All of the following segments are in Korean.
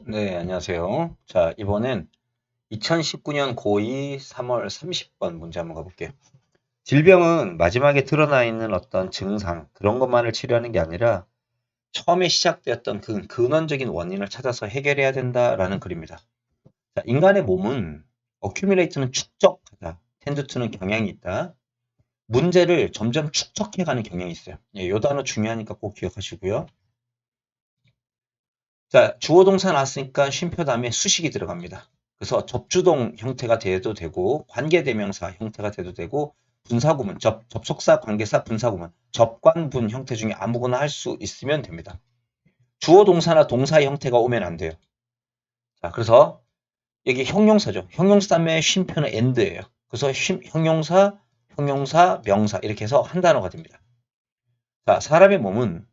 네, 안녕하세요. 자, 이번엔 2019년 고2 3월 30번 문제 한번 가볼게요. 질병은 마지막에 드러나 있는 어떤 증상, 그런 것만을 치료하는 게 아니라 처음에 시작되었던 그 근원적인 원인을 찾아서 해결해야 된다라는 글입니다. 자, 인간의 몸은 accumulate는 축적하다, tend to는 경향이 있다. 문제를 점점 축적해가는 경향이 있어요. 이 단어 중요하니까 꼭 기억하시고요. 자, 주어 동사 나왔으니까 쉼표 다음에 수식이 들어갑니다. 그래서 접주동 형태가 돼도 되고 관계대명사 형태가 돼도 되고 분사구문, 접속사, 관계사, 분사구문, 접관분 형태 중에 아무거나 할 수 있으면 됩니다. 주어 동사나 동사의 형태가 오면 안 돼요. 자, 그래서 여기 형용사죠. 형용사 다음에 쉼표는 and예요. 그래서 형용사, 형용사, 명사 이렇게 해서 한 단어가 됩니다. 자, 사람의 몸은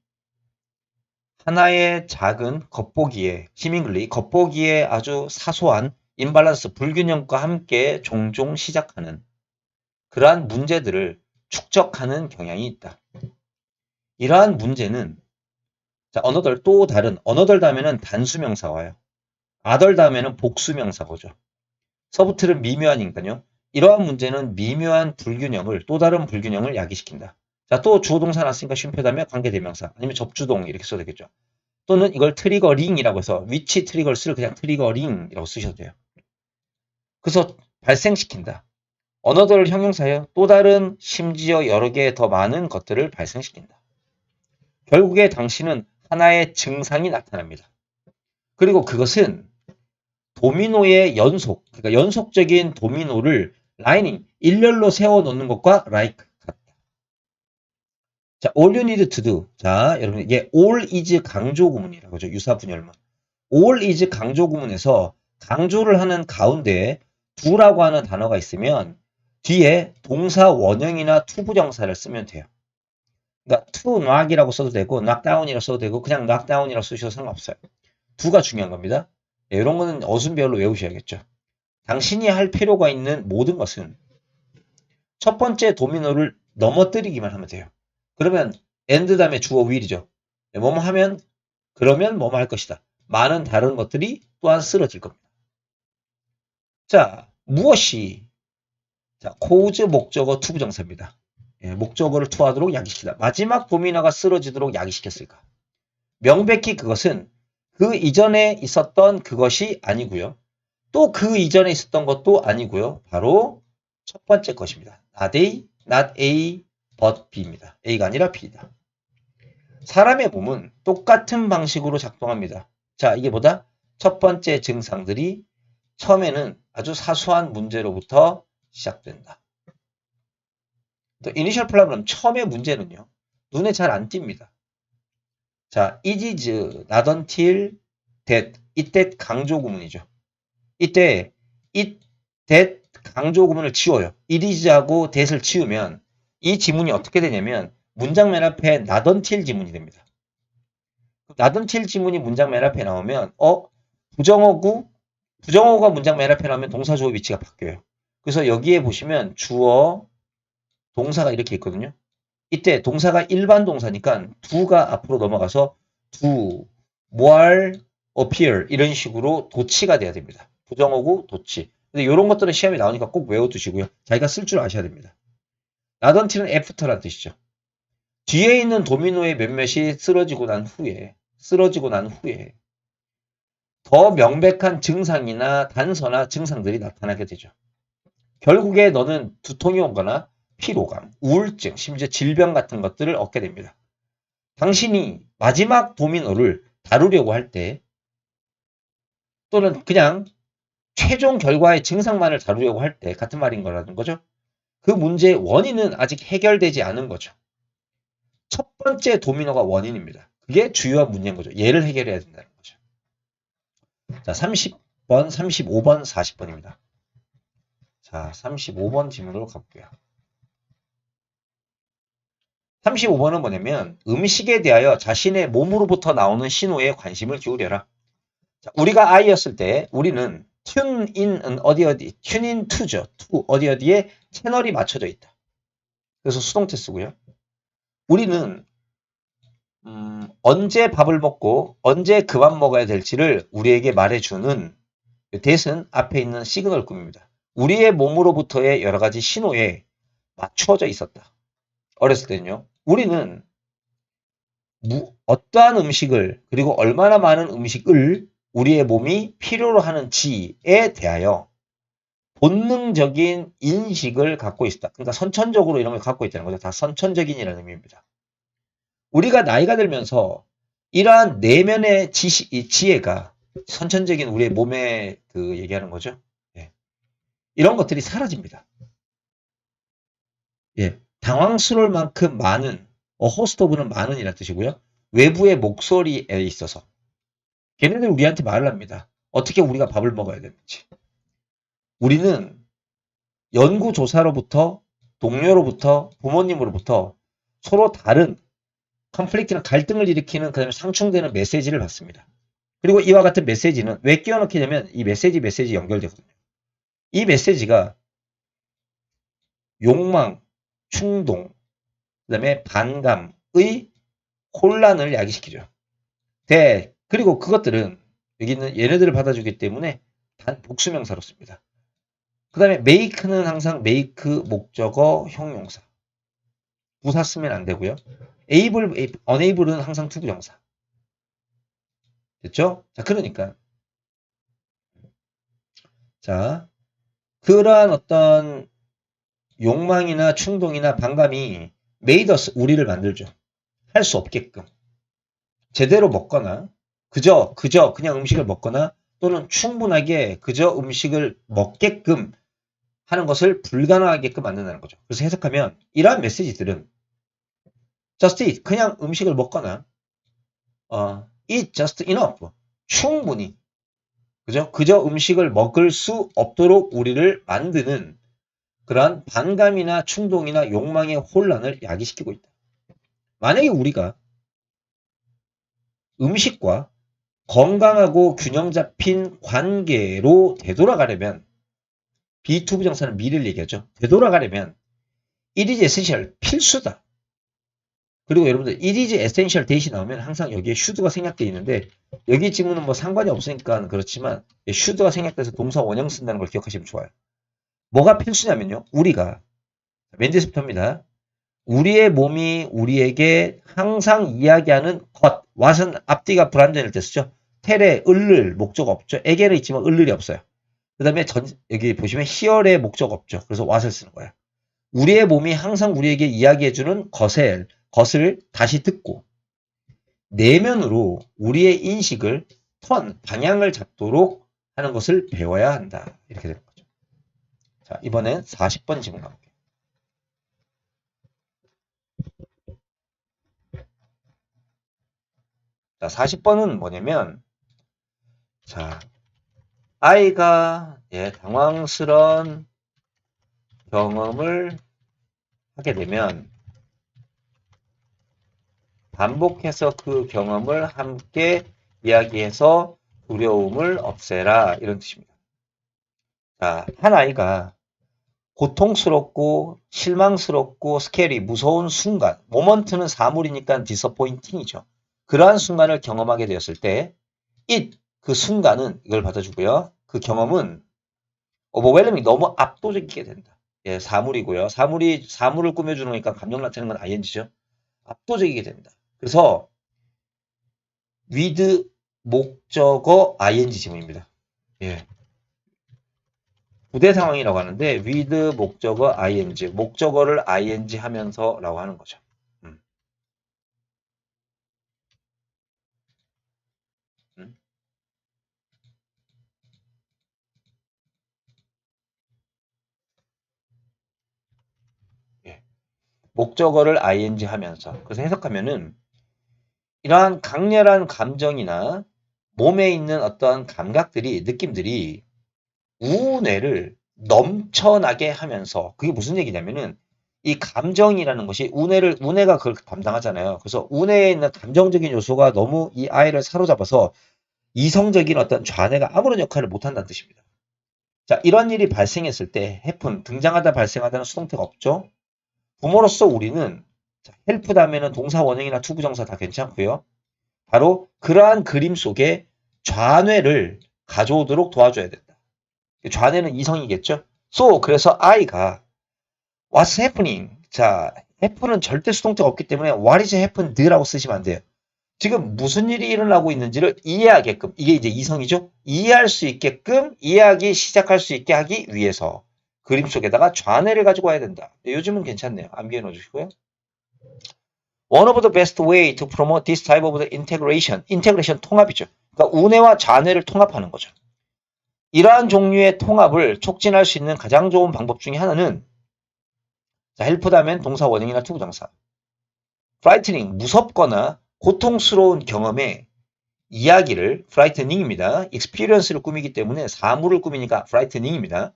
하나의 작은 겉보기에 seemingly 겉보기에 아주 사소한 임밸런스 불균형과 함께 종종 시작하는 그러한 문제들을 축적하는 경향이 있다. 이러한 문제는 자, another 또 다른 another 다음에는 단수명사 와요. other 다음에는 복수명사가 오죠. 서브틀은 미묘하니까요. 이러한 문제는 미묘한 불균형을 또 다른 불균형을 야기시킨다. 자, 또 주어 동사 났으니까 쉼표 다음에 관계대명사 아니면 접주동 이렇게 써도 되겠죠. 또는 이걸 트리거링이라고 해서 위치 트리거를 쓸 그냥 트리거링이라고 쓰셔도 돼요. 그래서 발생시킨다. 언어들 형용사예요. 또 다른 심지어 여러 개 더 많은 것들을 발생시킨다. 결국에 당신은 하나의 증상이 나타납니다. 그리고 그것은 도미노의 연속, 그러니까 연속적인 도미노를 라이닝, 일렬로 세워놓는 것과 like 같다. 자, all you need to do. 자, 여러분 이게 all is 강조 구문이라고 하죠. 유사 분열문. all is 강조 구문에서 강조를 하는 가운데 do라고 하는 단어가 있으면 뒤에 동사 원형이나 투부정사를 쓰면 돼요. 그러니까 to knock이라고 써도 되고 knock down이라고 써도 되고 그냥 knock down이라고 쓰셔도 상관없어요. do가 중요한 겁니다. 네, 이런 거는 어순별로 외우셔야겠죠. 당신이 할 필요가 있는 모든 것은 첫 번째 도미노를 넘어뜨리기만 하면 돼요. 그러면 and 다음에 주어 will이죠. 네, 뭐뭐 하면 그러면 뭐뭐 할 것이다. 많은 다른 것들이 또한 쓰러질 겁니다. 자, 무엇이 자, cause 목적어 투부정사입니다. 예, 목적어를 투하도록 야기시키다. 마지막 도미노가 쓰러지도록 야기시켰을까? 명백히 그것은 그 이전에 있었던 그것이 아니고요. 또 그 이전에 있었던 것도 아니고요. 바로 첫 번째 것입니다. not A, but B입니다. A가 아니라 B다. 사람의 몸은 똑같은 방식으로 작동합니다. 자, 이게 뭐다? 첫 번째 증상들이 처음에는 아주 사소한 문제로부터 시작된다. 또 이니셜 프로블럼 처음의 문제는요. 눈에 잘 안 띕니다. 자, it is not until that 이때 강조 구문이죠. 이때 it that 강조 구문을 지워요. it is하고 that을 지우면 이 지문이 어떻게 되냐면 문장 맨 앞에 not until 지문이 됩니다. not until 지문이 문장 맨 앞에 나오면 부정어가 문장 맨 앞에 나오면 동사 주어 위치가 바뀌어요. 그래서 여기에 보시면 주어 동사가 이렇게 있거든요. 이때 동사가 일반 동사니까 do가 앞으로 넘어가서 do, more, appear 이런 식으로 도치가 돼야 됩니다. 부정어구, 도치. 근데 이런 것들은 시험에 나오니까 꼭 외워두시고요. 자기가 쓸 줄 아셔야 됩니다. not until은 after란 뜻이죠. 뒤에 있는 도미노의 몇몇이 쓰러지고 난 후에 더 명백한 증상이나 단서나 증상들이 나타나게 되죠. 결국에 너는 두통이 오거나 피로감, 우울증, 심지어 질병 같은 것들을 얻게 됩니다. 당신이 마지막 도미노를 다루려고 할 때 또는 그냥 최종 결과의 증상만을 다루려고 할 때 같은 말인 거라는 거죠. 그 문제의 원인은 아직 해결되지 않은 거죠. 첫 번째 도미노가 원인입니다. 그게 주요한 문제인 거죠. 얘를 해결해야 된다는 거죠. 자, 30번, 35번, 40번입니다. 자, 35번 질문으로 가볼게요. 35번은 뭐냐면 음식에 대하여 자신의 몸으로부터 나오는 신호에 관심을 기울여라. 자, 우리가 아이였을 때 우리는 튠인은 어디 튠인 투죠. 투 어디에 채널이 맞춰져 있다. 그래서 수동태 쓰고요. 우리는 언제 밥을 먹고 언제 그만 먹어야 될지를 우리에게 말해주는 that은 앞에 있는 시그널 꿈입니다. 우리의 몸으로부터의 여러 가지 신호에 맞추어져 있었다. 어렸을 때는요. 우리는 어떠한 음식을 그리고 얼마나 많은 음식을 우리의 몸이 필요로 하는지에 대하여 본능적인 인식을 갖고 있다. 그러니까 선천적으로 이런 걸 갖고 있다는 거죠. 다 선천적인이라는 의미입니다. 우리가 나이가 들면서 이러한 내면의 지혜가 선천적인 우리의 몸에 그 얘기하는 거죠. 예. 이런 것들이 사라집니다. 예. 당황스러울 만큼 많은, 호스트 오브는 많은 이라는 뜻이고요. 외부의 목소리에 있어서 걔네들 우리한테 말을 합니다. 어떻게 우리가 밥을 먹어야 되는지. 우리는 연구조사로부터 동료로부터 부모님으로부터 서로 다른 컨플릭트나 갈등을 일으키는 그다음에 상충되는 메시지를 받습니다. 그리고 이와 같은 메시지는 왜 끼워넣게 되면 이 메시지 연결되거든요. 이 메시지가 욕망, 충동, 그다음에 반감의 혼란을 야기시키죠. 그리고 그것들은 여기 있는 얘네들을 받아주기 때문에 단 복수명사로 씁니다. 그 다음에 make는 항상 make 목적어 형용사. 부사 쓰면 안 되고요. unable은 항상 투부정사. 됐죠? 자, 그러니까 자, 그러한 어떤 욕망이나 충동이나 반감이 made us 우리를 만들죠. 할 수 없게끔. 제대로 먹거나 그저 그냥 음식을 먹거나 또는 충분하게 그저 음식을 먹게끔 하는 것을 불가능하게끔 만든다는 거죠. 그래서 해석하면 이러한 메시지들은 just eat 그냥 음식을 먹거나 eat just enough 충분히 그저 음식을 먹을 수 없도록 우리를 만드는 그러한 반감이나 충동이나 욕망의 혼란을 야기시키고 있다. 만약에 우리가 음식과 건강하고 균형 잡힌 관계로 되돌아가려면 B2부정사는 미래를 얘기하죠. 되돌아가려면 it is essential 필수다. 그리고 여러분들 it is essential 대시 나오면 항상 여기에 should가 생략되어 있는데 여기 지문은 뭐 상관이 없으니까 그렇지만 should가 생략돼서 동사 원형 쓴다는 걸 기억하시면 좋아요. 뭐가 필수냐면요. 우리가 맨 뒤부터입니다. 우리의 몸이 우리에게 항상 이야기하는 것, what은 앞뒤가 불완전일 때 쓰죠. 텔에 을을 목적 없죠. 에게는 있지만 을을이 없어요. 그 다음에 여기 보시면 here의 목적 없죠. 그래서 what을 쓰는 거예요. 우리의 몸이 항상 우리에게 이야기해주는 것을 다시 듣고 내면으로 우리의 인식을 방향을 잡도록 하는 것을 배워야 한다. 이렇게 되는 거죠. 자, 이번엔 40번 질문 가볼게요. 자, 40번은 뭐냐면 자, 아이가 당황스러운 경험을 하게 되면 반복해서 그 경험을 함께 이야기해서 두려움을 없애라 이런 뜻입니다. 자, 한 아이가 고통스럽고 실망스럽고 스케리 무서운 순간 모먼트는 사물이니까 디서포인팅이죠. 그러한 순간을 경험하게 되었을 때 그 순간은 이걸 받아주고요. 그 경험은 overwhelming 너무 압도적이게 된다. 예, 사물이고요. 사물을 꾸며주는 거니까 감정 나타내는 건 ing죠. 압도적이게 된다. 그래서 with 목적어 ing 지문입니다. 예. 부대 상황이라고 하는데 with 목적어 ing, 목적어를 ing 하면서라고 하는 거죠. 예. 목적어를 ing 하면서 그래서 해석하면은 이러한 강렬한 감정이나 몸에 있는 어떤 감각들이 느낌들이 우뇌를 넘쳐나게 하면서 그게 무슨 얘기냐면은 이 감정이라는 것이 우뇌가 그걸 담당하잖아요. 그래서 우뇌에 있는 감정적인 요소가 너무 이 아이를 사로잡아서 이성적인 어떤 좌뇌가 아무런 역할을 못한다는 뜻입니다. 자, 이런 일이 발생했을 때 등장하다 발생하다는 수동태가 없죠. 부모로서 우리는 자, help 다음에는 동사 원형이나 투부정사 다 괜찮고요. 바로 그러한 그림 속에 좌뇌를 가져오도록 도와줘야 된다. 좌뇌는 이성이겠죠? So, 그래서 I가 What's happening? 자, haven은 절대 수동태가 없기 때문에 What is happened라고 쓰시면 안 돼요. 지금 무슨 일이 일어나고 있는지를 이해하게끔, 이게 이제 이성이죠? 이해할 수 있게끔, 이해하기 시작할 수 있게 하기 위해서 그림 속에다가 좌뇌를 가지고 와야 된다. 요즘은 괜찮네요. 암기해 놓으시고요. One of the best way to promote this type of integration. integration 통합이죠. 그러니까 우뇌와 좌뇌를 통합하는 거죠. 이러한 종류의 통합을 촉진할 수 있는 가장 좋은 방법 중에 하나는 자, help 다음엔 동사 원형이나 투부정사. frightening, 무섭거나 고통스러운 경험의 이야기를 frightening,입니다. experience를 꾸미기 때문에 사물을 꾸미니까 frightening입니다.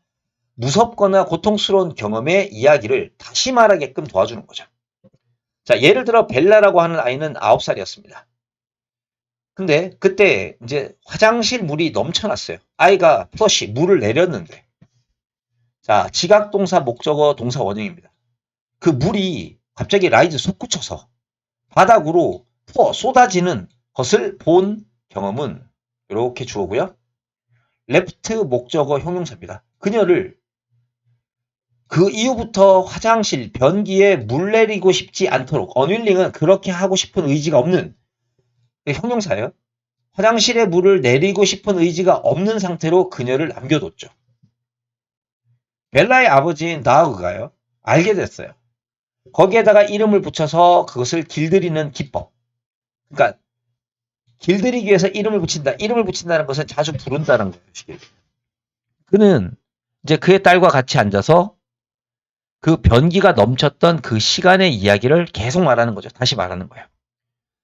무섭거나 고통스러운 경험의 이야기를 다시 말하게끔 도와주는 거죠. 자, 예를 들어 벨라라고 하는 아이는 9살이었습니다. 근데 그때 이제 화장실 물이 넘쳐났어요. 아이가 플러시 물을 내렸는데 자, 지각동사 목적어 동사 원형입니다. 그 물이 갑자기 라이즈 솟구쳐서 바닥으로 쏟아지는 것을 본 경험은 이렇게 주어고요. 레프트 목적어 형용사입니다. 그녀를 그 이후부터 화장실 변기에 물 내리고 싶지 않도록 언윌링은 그렇게 하고 싶은 의지가 없는 형용사예요. 화장실에 물을 내리고 싶은 의지가 없는 상태로 그녀를 남겨뒀죠. 벨라의 아버지인 다우그가요. 알게 됐어요. 거기에다가 이름을 붙여서 그것을 길들이는 기법. 그러니까 길들이기 위해서 이름을 붙인다. 이름을 붙인다는 것은 자주 부른다는 거예요. 그는 이제 그의 딸과 같이 앉아서 그 변기가 넘쳤던 그 시간의 이야기를 계속 말하는 거죠. 다시 말하는 거예요.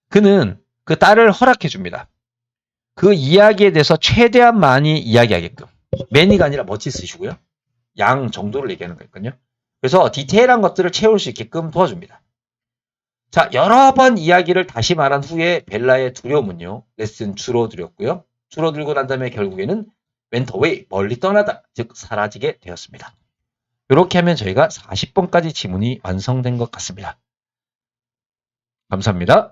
그는 그 딸을 허락해 줍니다. 그 이야기에 대해서 최대한 많이 이야기하게끔. many가 아니라 much 쓰시고요. 양 정도를 얘기하는 거거든요. 그래서 디테일한 것들을 채울 수 있게끔 도와줍니다. 자, 여러 번 이야기를 다시 말한 후에 벨라의 두려움은요. 레슨 줄어들었고요. 줄어들고 난 다음에 결국에는 went away, 멀리 떠나다, 즉 사라지게 되었습니다. 이렇게 하면 저희가 40번까지 지문이 완성된 것 같습니다. 감사합니다.